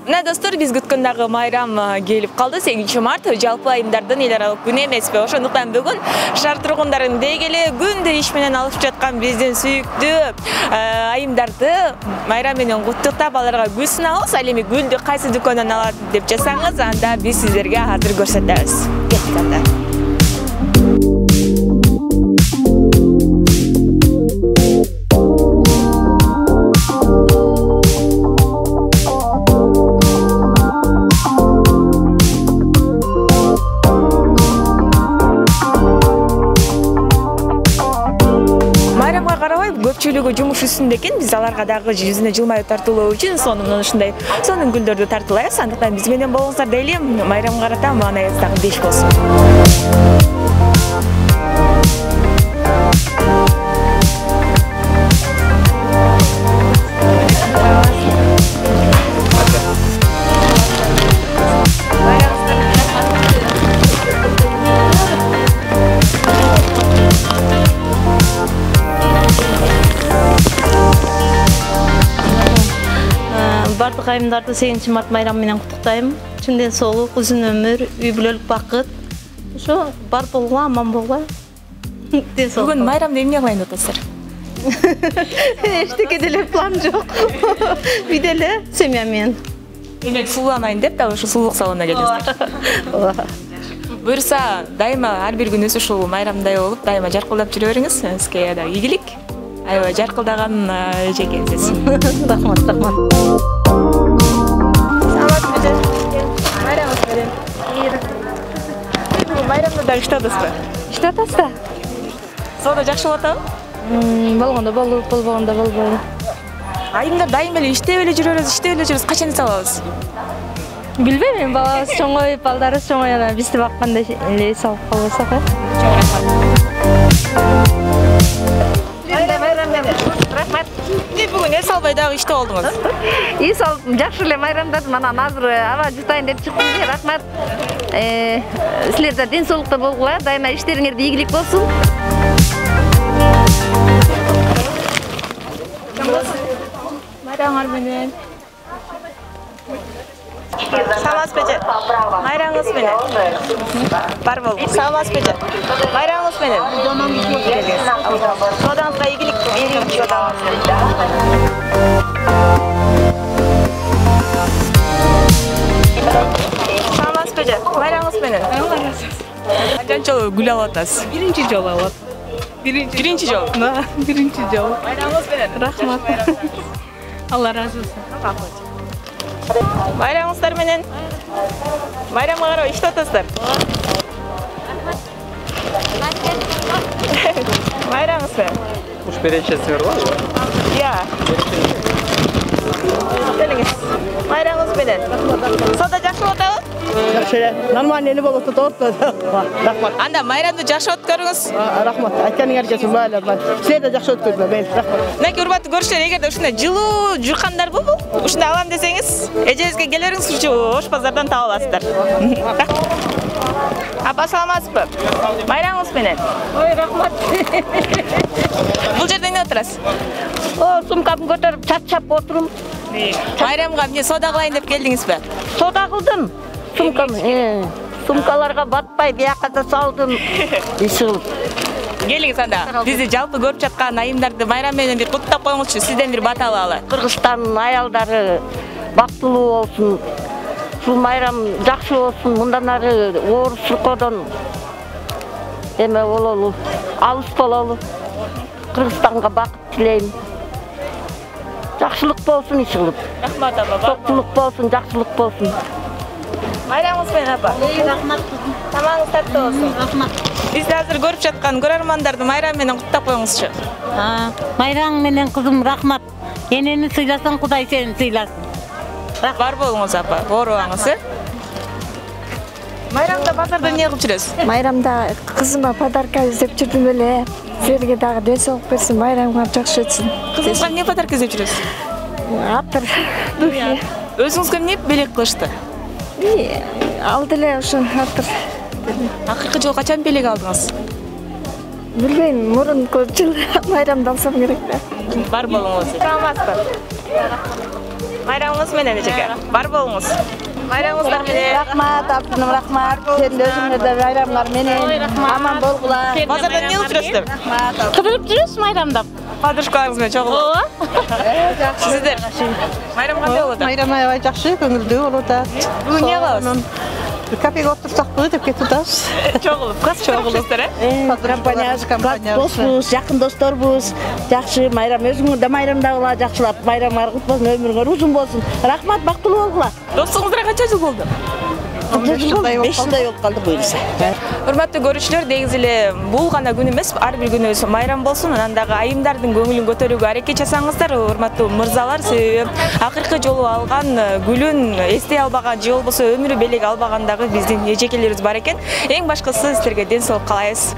Мына достор, биз күткөндөгү майрам келип калды. 8-март жалпы айымдардын эл аралык күнү эмеспи? Ошондуктан бүгүн шаар тургундарын дегеле күндө иш менен алышып жаткан биздин сүйүктүү айымдарды майрам менен куттуктап аларга гүл сынабыз. Ал эми гүлдү кайсы дүкөндөн алат деп жазсаңыз, анда биз сиздерге азыр көрсөтөбүз. Кеттик анда. Көпчүлүгү жумуш үстүндө экен, биз аларга дагы жүзүнө жылмаюу тартуулоо үчүн сонун гүлдөрдү тартуулайбыз. Андыктан биз менен болуңуздар дейли. Майрамга карата маанайыбыз дагы беш болсун. Бардык айымдарды 8-март майрам менен куттуктайм. Чын ден соолук, узун өмүр, үй бүлөлүк бакыт. Ошо бар болгула, аман болгула. Бүгүн майрамда эмне кылайын деп атасыздар? Эчтеке деле план жок. Үйдө эле семья менен. Эле сулууланайын деп дагы ушу сулуулук салонуна келдиңиздер. Буюрса, дайыма ар бир күнү ушул майрамдай болуп, дайыма жаркылдап жүрө бериңиз. Сизге да ийгилик. Аябай жаркылдаган эжекенсиз. Рахмат, рахмат. Майрамда да иштеп атасызбы? Иштеп атасыз да? Соода жакшы болуп атабы? Болгондо болуп, болбогондо болбойт. Айымдар дайым эле иштеп эле жүрөбүз, качан эс алабыз? Билбейм, мен балабыз чоңоюп, балдарыбыз чоңоюп, бизди бакканда эле эс алып калбасак. Рахмат. Бүгүн эс албай дагы иштеп алдыңыз. Эс алып жакшы эле майрамдадым. Анан азыр аба жутайын деп чыктым. Рахмат. Силерде ден соолукта болгула, дайыма иштериңерде ийгилик болсун. Майраңар менен. Саламатсызбы? Майраңыз менен. Бар болуң. Саламатсызбы? Майраңыз менен. Содаңызга ийгилик. Саламатсызбы? Майраңыз менен. Канча жолу гүл алып атасыз? Биринчи жолу алып. Биринчи жолу? Да, биринчи жолу. Майраңыз менен. Рахмат. Алла разы болсун. Майраңыздар менен. Майрамга карап иштеп атасыздар. Майраңыз менен. Уж беречесиңер бар? Иә. Келиңиз. Майраңыз менен. Сода жакшы болуп атабы? Жакшы эле. Нормально эле болуп атат. Рахмат. Анда майрамды жакшы өткөрүңүз. Рахмат. Айтканыңарга баалар. Силер да жакшы өткөрүңүздөр. Рахмат. Мынакей урматтуу көрүүчүлөр, эгерде ушундай жылуу журкандарбы бул? Ушундай алам десеңиз, эжеңизге келериңиз ушу Ош базардан таап аласыздар. Апа, саламатсызбы? Майраңыз менен. Ой, рахмат. Бул жерде эмне отурасыз? Сумкамды көтөрүп чарчап отурум. Майрамга эмне сода кылайын деп келдиңизби? Сода кылдым. Сумкаларга батпай бияка да салдым. Ишилип. Келиңиз анда. Бизди жалпы көрүп жаткан айымдарды майрам менен бир куттап коюңузчу, сизден бир бат алалы. Кыргызстандын аялдары бактылуу болсун. Ушул майрам жакшы болсун. Мындан ары оор сыркоодон эме бололу, алыс бололу. Кыргызстанга бакыт тилейм. Жакшылык болсун ишилип. Рахмат апа. Токтулук болсун, жакшылык болсун. Майраңыз менен апа. Рахмат. Тамагыңыз таттуу болсун. Рахмат. Бизди азыр көрүп жаткан көрөрмандарды майрам менен куттап коюңузчу. Майраң менен кызым рахмат. Энени сыйласаң, Кудай сени сыйласын. Бар болуңуз апа, оорубаңыз. Майрамда базарда эмне кылып жүрөсүз? Майрамда кызыма подарка издеп жүрдүм эле. Силерге дагы ден соолук берсин, майрамга жакшы өтсүн. Кызыңызга эмне подарка издеп жүрөсүз? Атыр, духи. Өзүңүзгө эмне белек кылышты? Алды эле ошо атыр. Акыркы жолу качан белек алдыңыз? Билбейм, мурунку жыл майрамда алсам керек да. Бар болуңуз. Саламатсызбы? Майрамыңыз менен эжеке. Бар болуңуз. Майрамыңыздар менен. Рахмат, Абдыным, рахмат. Сен де өзіңерде майрамlar менен. Аман болғыла. Базардан не алып жүрөсүздөр? Кыдырып жүрөбүз майрамдап. Подружкаларыңыз менен чогулуп. Сиздер майрам кандай болот? Майрам аябай жакшы, көңүлдүү болуп атат. Бүгүн не кылабыз? Кафеге отурсакпы деп кетип атабыз. Чогулуп, кас чогулуптар, Компания Доспуз, жакын досторбуз. Жакшы майрам өзүңөр да майрамдагыла, жакшылап майрамыңар кут болсун, өмүрүңөр узун болсун. Рахмат, бактылуу болгула. Достугуңуздар канча жыл болду? 5 жылдай болуп калды буюрса. Урматтуу көрүүчүлөр, негизи эле бул гана күн эмес, ар бир күнүбүз майрам болсун, анан дагы айымдардын көңүлүн көтөрүүгө аракет жасаңыздар, урматтуу мырзалар, себеби акыркы жолу алган гүлүн эстей албаган же болбосо өмүрү белек албагандагы биздин эжекелерибиз бар экен. Эң башкысы сиздерге ден соолук каалайбыз.